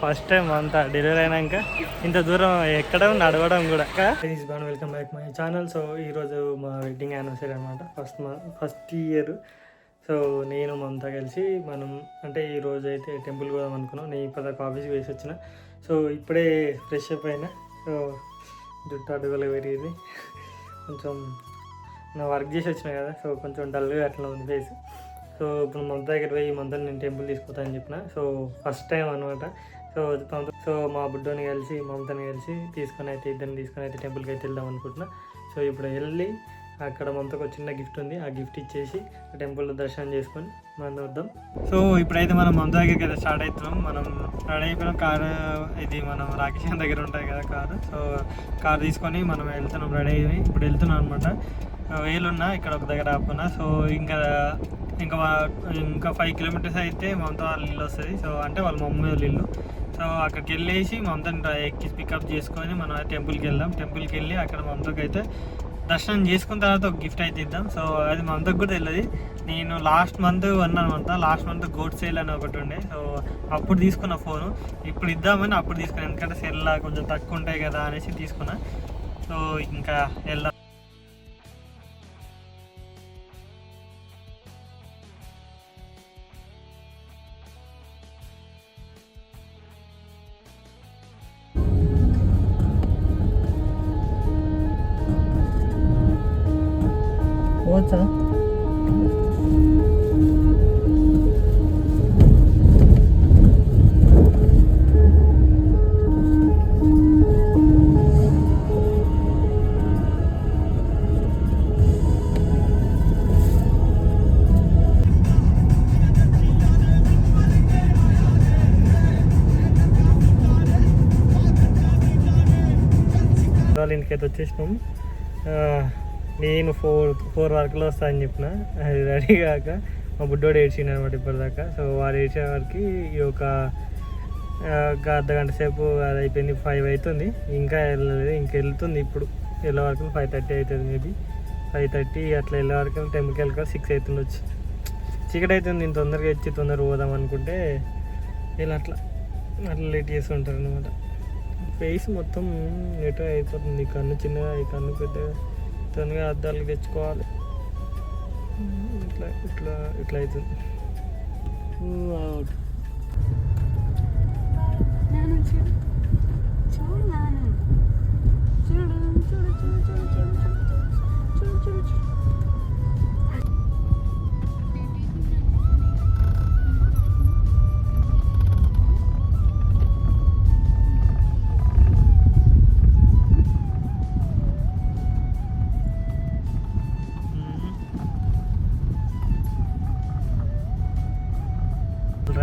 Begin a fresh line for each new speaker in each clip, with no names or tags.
First time అంతా delivery అయినాక ఇంత దూరం ఎక్కడం నడవడం కూడా. ప్లీజ్ బాగా welcome back my channel. So ఈరోజు మా వెడ్డింగ్ యానివర్సరీ అనమాట, ఫస్ట్ ఇయర్. సో నేను మమతా కలిసి మనం అంటే ఈరోజు అయితే టెంపుల్ పోదాం అనుకున్నాం. నేను ఇప్పుడు ఆఫీస్కి వేసి వచ్చిన. సో ఇప్పుడే ఫ్రెష్ అప్ అయినా. సో జుట్టు అడుగులు పెరిగింది, కొంచెం నా వర్క్ చేసి వచ్చిన కదా, సో కొంచెం డల్గా అట్లా ఉంది ఫేస్. సో ఇప్పుడు మమత దగ్గర పోయి మంతని నేను టెంపుల్ తీసుకుపోతానని చెప్పిన. సో ఫస్ట్ టైం అనమాట. సో మా బుడ్డోని కలిసి మమతని కలిసి ఇద్దరిని తీసుకొని అయితే టెంపుల్కి అయితే వెళ్దాం అనుకుంటున్నా. సో ఇప్పుడు వెళ్ళి అక్కడ మమతకు ఒక చిన్న గిఫ్ట్ ఉంది, ఆ గిఫ్ట్ ఇచ్చేసి టెంపుల్లో దర్శనం చేసుకొని మనం వద్దాం. సో ఇప్పుడైతే మనం మమత దగ్గరికి అయితే స్టార్ట్ అవుతున్నాం. మనం స్టార్ట్ అయిపోయిన కారు ఇది మనం రాకేష్ దగ్గర ఉంటుంది కదా కారు. సో కారు తీసుకొని మనం వెళ్తున్నాం, రెడీ అయ్యి ఇప్పుడు వెళ్తున్నాం అనమాట. వేలున్నా ఇక్కడ ఒక దగ్గర ఆపుకున్నా. సో ఇంకా 5 కిలోమీటర్స్ అయితే మమత వాళ్ళ ఇల్లు వస్తుంది. సో అంటే వాళ్ళ మమ్మీ వాళ్ళ ఇల్లు. సో అక్కడికి వెళ్ళేసి మమతని ఎక్కి పికప్ చేసుకొని మనం టెంపుల్కి వెళ్దాం. టెంపుల్కి వెళ్ళి అక్కడ మమతకు అయితే దర్శనం చేసుకున్న తర్వాత ఒక గిఫ్ట్ అయితే ఇద్దాం. సో అది మమతకు కూడా తెలియదు. నేను లాస్ట్ మంత్ లాస్ట్ మంత్ గోడ్ సేల్ అని ఒకటి ఉండే. సో అప్పుడు తీసుకున్న ఫోను ఇప్పుడు ఇద్దామని అప్పుడు తీసుకున్నాను, ఎందుకంటే సెల్ కొంచెం తక్కువ ఉంటాయి కదా అనేసి తీసుకున్నా. సో ఇంకా వెళ్దాం. పోవచ్చా? ఇంటికైతే వచ్చేసినాం. నేను 4 వరకులో వస్తా అని చెప్పిన. అది రెడీ కాక మా బుడ్డోడు ఏడ్చిండు అనమాట ఇప్పటిదాకా. సో వాడు ఏడ్చే వరకు ఒక అర్ధగంట సేపు అది అయిపోయింది. 5 అవుతుంది, ఇంకా వెళ్ళలేదు. ఇంకా వెళ్తుంది ఇప్పుడు వెళ్ళే వరకు 5:30 అవుతుంది. మేబీ 5:30 అట్లా వెళ్ళే వరకు టెంపుల్కి వెళ్ళక 6 అవుతుంది. వచ్చి చీకటి అవుతుంది. నేను తొందరగా వచ్చి తొందరగా పోదాం అనుకుంటే వీళ్ళు అట్లా లేట్ చేస్తుంటారు అనమాట. ఫేస్ మొత్తం ఎటో అయిపోతుంది. కన్ను చిన్నగా, ఈ కన్ను పెద్దగా, తొందరగా అద్దాలు తెచ్చుకోవాలి. ఇట్లా అవుతుంది.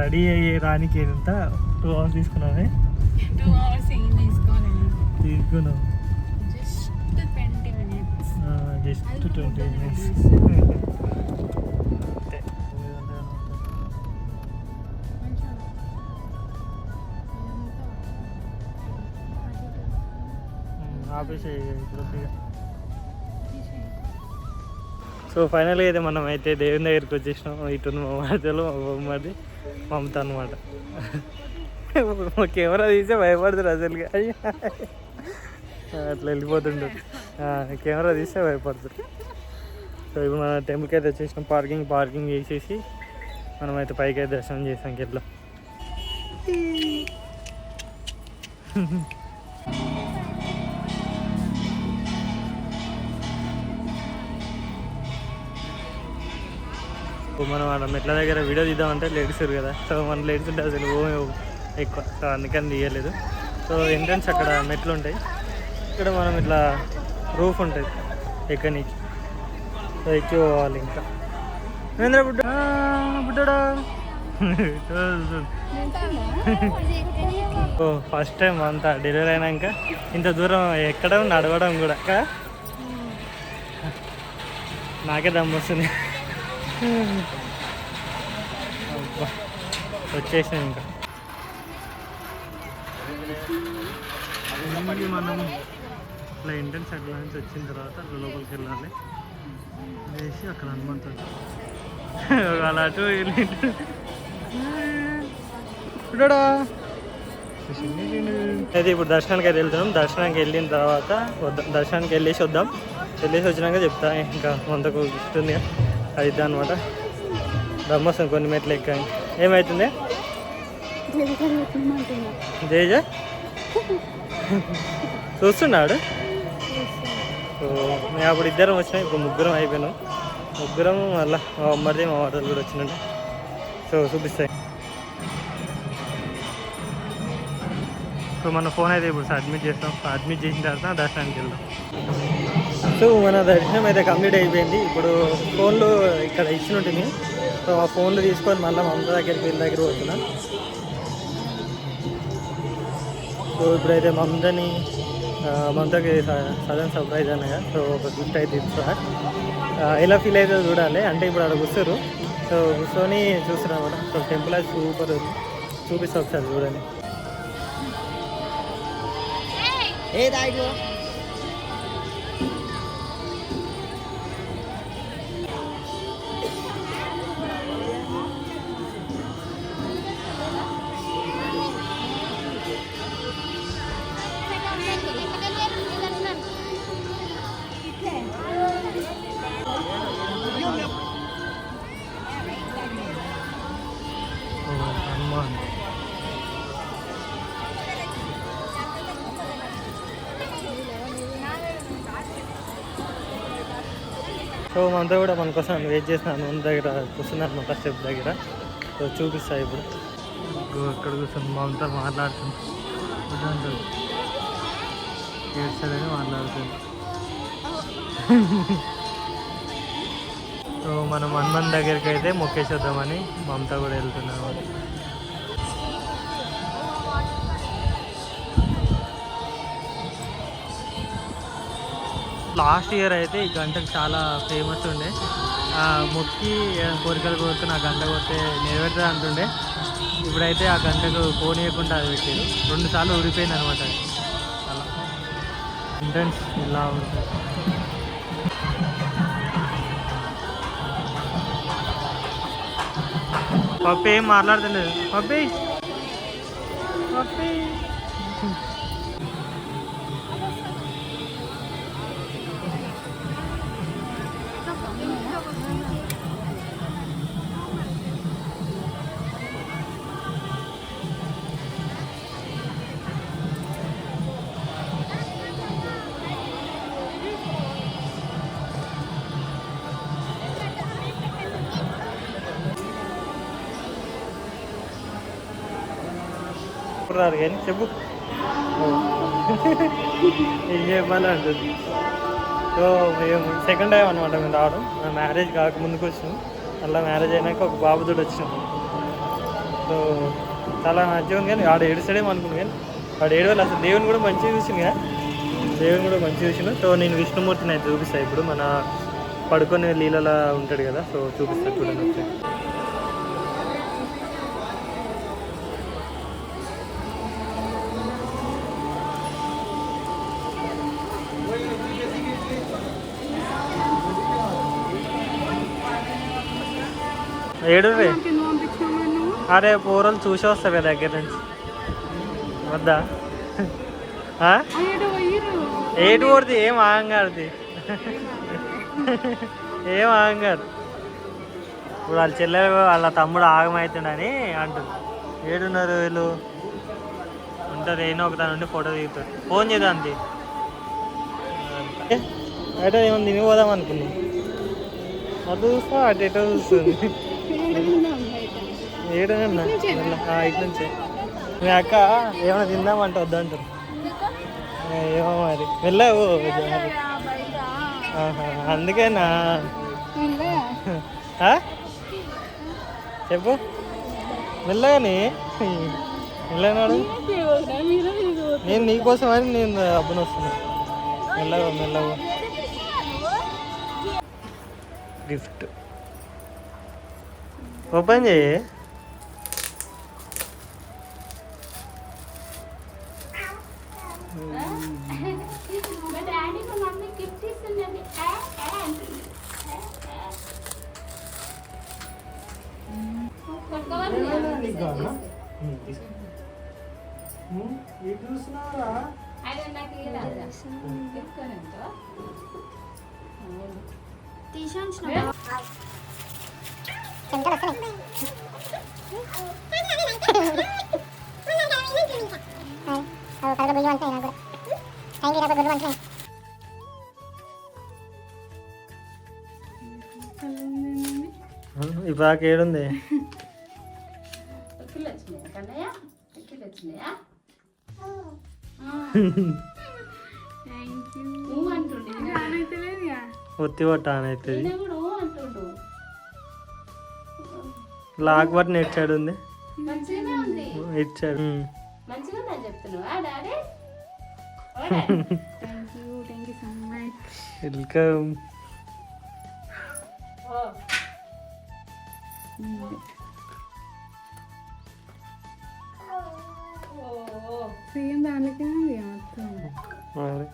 రెడీ అయ్యే రానికి ఎంత 2 hours తీసుకున్నావే?
2 hours ఏం తీసుకోలేదు,
తీసుకున్నావు
జస్ట్ 20 minutes.
Just 20 minutes. ఆపేసే కొద్దిగా. సో ఫైనల్గా అయితే మనం అయితే దేవుని దగ్గరికి వచ్చేసినాం. ఇటు మా మధ్యలో మా బొమ్మది మమత అనమాట. మా కెమెరా తీసే భయపడుతుంది అసలుగా, అట్లా వెళ్ళిపోతుంటారు. కెమెరా తీస్తే భయపడుతుంది. సో ఇప్పుడు మన టెంపుల్కి అయితే వచ్చేసినాం. పార్కింగ్ చేసేసి మనమైతే పైకి అయితే దర్శనం చేసాం. ఎట్లా మనం అక్కడ మెట్ల దగ్గర వీడియో తీద్దామంటే లేడీస్ కదా. సో మన లేడీస్ ఉంటే అసలు ఎక్కువ, సో అందుకని తీయలేదు. సో ఎంట్రన్స్ అక్కడ మెట్లు ఉంటాయి, ఇక్కడ మనం ఇట్లా రూఫ్ ఉంటుంది ఎక్కనికి. సో ఎక్కి పోవాలి. ఇంకా మహేంద్ర బుడ్డోడా ఫస్ట్ టైం అంతా డెలివరీ అయినాక ఇంత దూరం ఎక్కడం నడవడం కూడా. నాకే దమ్ము వస్తుంది. వచ్చేసినాం ఇంకా. మనం ఇట్లా ఎంట్రన్స్ అట్లా నుంచి వచ్చిన తర్వాత అట్లా లోపలికి వెళ్ళాలి వేసి అక్కడ హనుమంతుడు అలా అటు అయితే ఇప్పుడు దర్శనానికి అయితే వెళ్తున్నాం. దర్శనానికి వెళ్ళిన తర్వాత దర్శనానికి వెళ్ళేసి వద్దాం. వెళ్ళేసి వచ్చినాక చెప్తా. ఇంకా వంతకు ఇస్తుంది అది అనమాట. బ్రహ్మోత్సవం కొన్ని మెట్లు ఎక్కాయి. ఏమవుతుంది జేజ చూస్తున్నాడు. సో మేము అప్పుడు ఇద్దరం వచ్చినాం, ఇప్పుడు ముగ్గురం అయిపోయినాం. ముగ్గురం మళ్ళీ మా అమ్మది మా వాటలు కూడా వచ్చినట్టు. సో చూపిస్తాయి. సో మన ఫోన్ అయితే ఇప్పుడు అడ్మిట్ చేస్తాం. అడ్మిట్ చేసిన తర్వాత దర్శనానికి వెళ్దాం. సో మన దర్శనం అయితే కంప్లీట్ అయిపోయింది. ఇప్పుడు ఫోన్లు ఇక్కడ ఇచ్చి ఉంటుంది. సో ఆ ఫోన్లు తీసుకొని మళ్ళీ మమత దగ్గరికి వీళ్ళ దగ్గర పోతున్నా. సో ఇప్పుడైతే మమతకి సడన్ సర్ప్రైజ్ అన్నగా. సో ఒక గిఫ్ట్ అయితే ఇస్తా. ఎలా ఫీల్ అవుతుందో చూడాలి. అంటే ఇప్పుడు అక్కడ కూర్చోరు. సో కూర్చొని చూస్తున్నాం అన్నమాట. సో టెంపుల్ అది సూపర్ చూపిస్తా ఒకసారి చూడండి. హనుమాన్ సో మనతో కూడా మన కోసం వెయిట్ చేస్తున్నాను. మన దగ్గర కూర్చున్నాను అనమాట స్టెప్ దగ్గర. సో చూపిస్తా ఇప్పుడు. అక్కడ కూర్చొని మనతో మాట్లాడుతుంది. ఏడ్చదని మాట్లాడుతుంది. సో మనం హనుమాన్ దగ్గరికి అయితే మొక్కేసేద్దామని మమత కూడా వెళ్తున్నాం. లాస్ట్ ఇయర్ అయితే ఈ గంటకు చాలా ఫేమస్ ఉండే. మొక్కి కోరికలు కోరుకుని ఆ గంట కొడితే నెరవేరుతుంది అంటుండే. ఇప్పుడైతే ఆ గంటకు పోనీయకుండా అది పెట్టారు. 2 సార్లు ఊడిపోయింది అనమాట. అలా ఎంట్రన్స్ ఇలా ఉంటుంది. పప్పి ఏం మాట్లాడతలేదు. పప్పి పప్పి రాదు కానీ చెప్పు ఏం చెప్పాలి అంటుంది. సో మేము సెకండ్ టైం అనమాట మేము రావడం. నా మ్యారేజ్ కాకముందుకు వచ్చినాం. మళ్ళీ మ్యారేజ్ అయినాక ఒక బాబుతోటి వచ్చినాం. సో చాలా మంచిగా ఉంది. కానీ వాడు ఏడుస్తాడేమో అనుకున్నాను. కానీ వాడు ఏడవాలి. అసలు దేవుని కూడా మంచిగా చూసింది కదా. దేవుని కూడా మంచిగా చూసిన. సో నేను విష్ణుమూర్తిని అయితే చూపిస్తాను ఇప్పుడు. మన పడుకొని లీలలా ఉంటాడు కదా. సో చూపిస్తాను చూడండి ఒకసారి. ఏడు అరే పూరలు చూసి వస్తాయి దగ్గర నుంచి వద్దా. ఏడు ఊరిది ఏం ఆగంగారుది ఏం ఆగంగారు. ఇప్పుడు వాళ్ళ చెల్లెలు వాళ్ళ తమ్ముడు ఆగమవుతుండని అంటుంది. ఏడున్నారు వీళ్ళు ఉంటుంది. ఏమో ఒక దాని నుండి ఫోటో దిగుతారు. ఫోన్ చేద్దాం అంతే. అయితే ఏమన్నా తిని పోదాం అనుకున్నాం. అది చూస్తా అటు ఎటో చూస్తుంది. ఏడన్నా ఇటు నుంచే. మీ అక్క ఏమైనా తిందామంటే వద్దంటారు. ఏమో మరి వెళ్ళావు. అందుకేనా చెప్పు మెల్లగాని మెల్లగాడు. నేను నీకోసం అని నేను అబ్బుని వస్తున్నా. మెల్లగా మెల్లగా గిఫ్ట్ ఓపెన్ చేయి. నీకు కావాలా ఇది చూస్తున్నారా ఇప్పుడు దాకా ఏడుంది ఒత్తి కొట్ట అవుతుంది లాక్ బటన్ ఎటు సైడ్ ఉంది ఇటు సైడ్ వెల్కమ్
సేమ్ దానికే మొత్తం
మరి